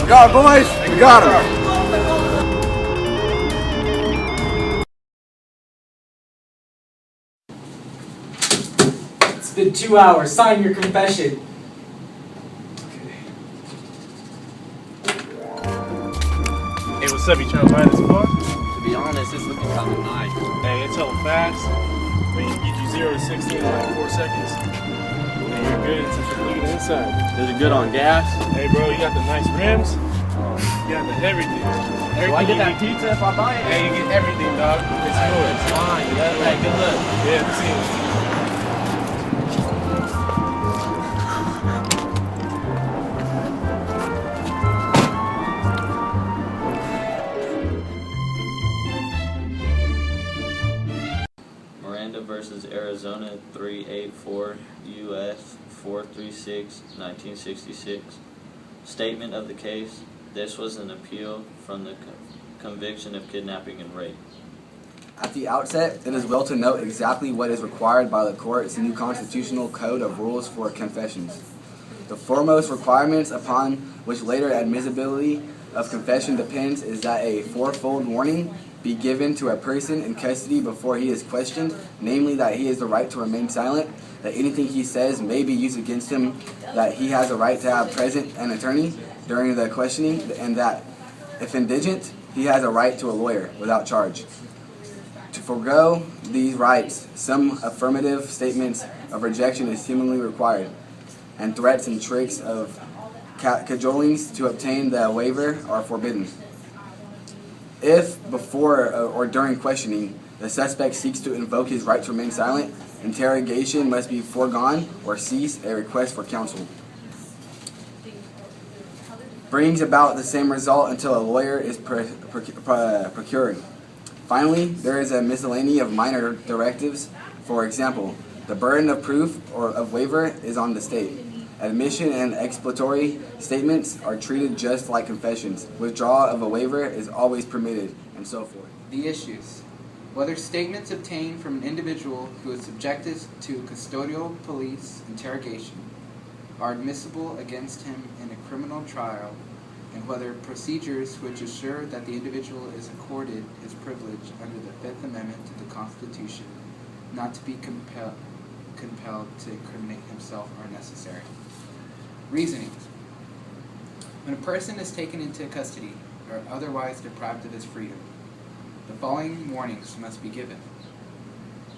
We got it, boys. We got him. It's been 2 hours. Sign your confession. Hey, what's up? You trying to buy this car? To be honest, it's looking kind of nice. Hey, it's hella fast. I mean, you can get you 0 to 60 in like 4 seconds. And you're good since you're looking inside. Is it good on gas? Hey, bro, you got the nice rims. You got the everything. Do I get that pizza if I buy it? Hey, you get everything, dog. It's yours. It's fine. Hey, good luck. Yeah, let's see. Miranda versus Arizona 384 U.S. 436 1966. Statement of the case. This was an appeal from the conviction of kidnapping and rape. At the outset, it is well to note exactly what is required by the court's new constitutional code of rules for confessions. The foremost requirements upon which later admissibility of confession depends is that a fourfold warning be given to a person in custody before he is questioned, namely that he has the right to remain silent, that anything he says may be used against him, that he has a right to have present an attorney during the questioning, and that, if indigent, he has a right to a lawyer without charge. To forego these rights, some affirmative statements of rejection is seemingly required, and threats and tricks of cajolings to obtain the waiver are forbidden. If, before or during questioning, the suspect seeks to invoke his right to remain silent, interrogation must be foregone or cease a request for counsel. Brings about the same result until a lawyer is procured. Finally, there is a miscellany of minor directives. For example, the burden of proof or of waiver is on the state. Admission and exploratory statements are treated just like confessions. Withdrawal of a waiver is always permitted, and so forth. The issues. Whether statements obtained from an individual who is subjected to custodial police interrogation are admissible against him in a criminal trial, and whether procedures which assure that the individual is accorded his privilege under the Fifth Amendment to the Constitution not to be compelled to incriminate himself are necessary. Reasonings. When a person is taken into custody or otherwise deprived of his freedom, the following warnings must be given.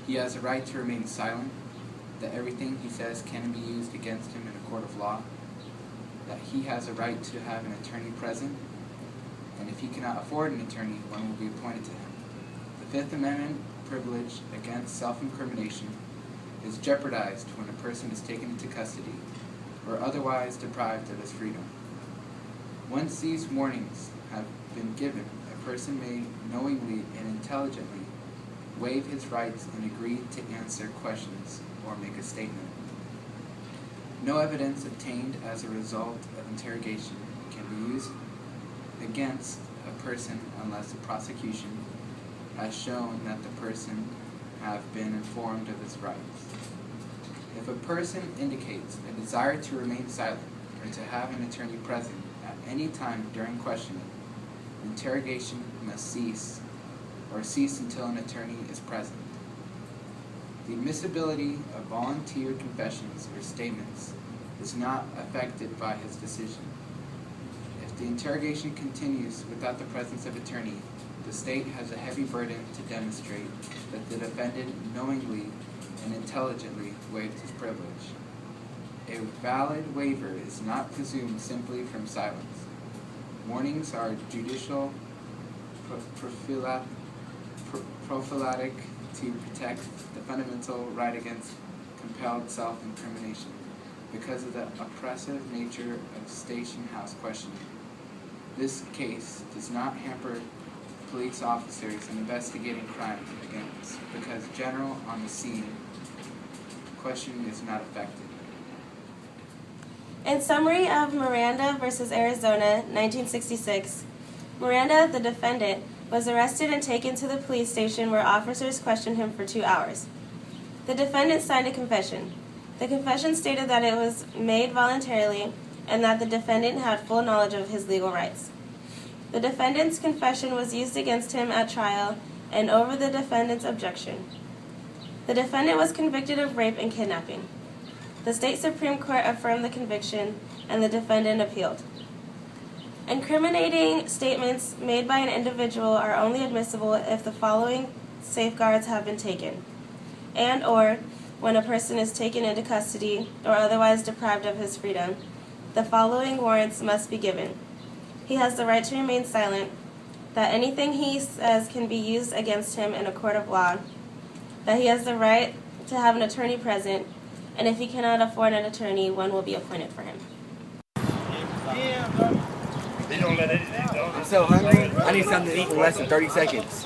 He has a right to remain silent, that everything he says can be used against him in a court of law, that he has a right to have an attorney present, and if he cannot afford an attorney, one will be appointed to him. The Fifth Amendment privilege against self-incrimination is jeopardized when a person is taken into custody or otherwise deprived of his freedom. Once these warnings have been given, a person may knowingly and intelligently waive his rights and agree to answer questions or make a statement. No evidence obtained as a result of interrogation can be used against a person unless the prosecution has shown that the person have been informed of his rights. If a person indicates a desire to remain silent or to have an attorney present at any time during questioning, interrogation must cease or cease until an attorney is present. The admissibility of volunteer confessions or statements is not affected by his decision. If the interrogation continues without the presence of attorney, the state has a heavy burden to demonstrate that the defendant knowingly and intelligently waived his privilege. A valid waiver is not presumed simply from silence. Warnings are judicial prophylactic to protect the fundamental right against compelled self-incrimination because of the oppressive nature of station house questioning. This case does not hamper police officers in investigating crimes against because general on the scene questioning is not affected. In summary of Miranda versus Arizona, 1966, Miranda, the defendant, was arrested and taken to the police station where officers questioned him for 2 hours. The defendant signed a confession. The confession stated that it was made voluntarily and that the defendant had full knowledge of his legal rights. The defendant's confession was used against him at trial and over the defendant's objection. The defendant was convicted of rape and kidnapping. The state Supreme Court affirmed the conviction and the defendant appealed. Incriminating statements made by an individual are only admissible if the following safeguards have been taken, and or when a person is taken into custody or otherwise deprived of his freedom, the following warrants must be given. He has the right to remain silent, that anything he says can be used against him in a court of law, that he has the right to have an attorney present, and if he cannot afford an attorney, one will be appointed for him. I'm so hungry, I need something to eat in less than 30 seconds.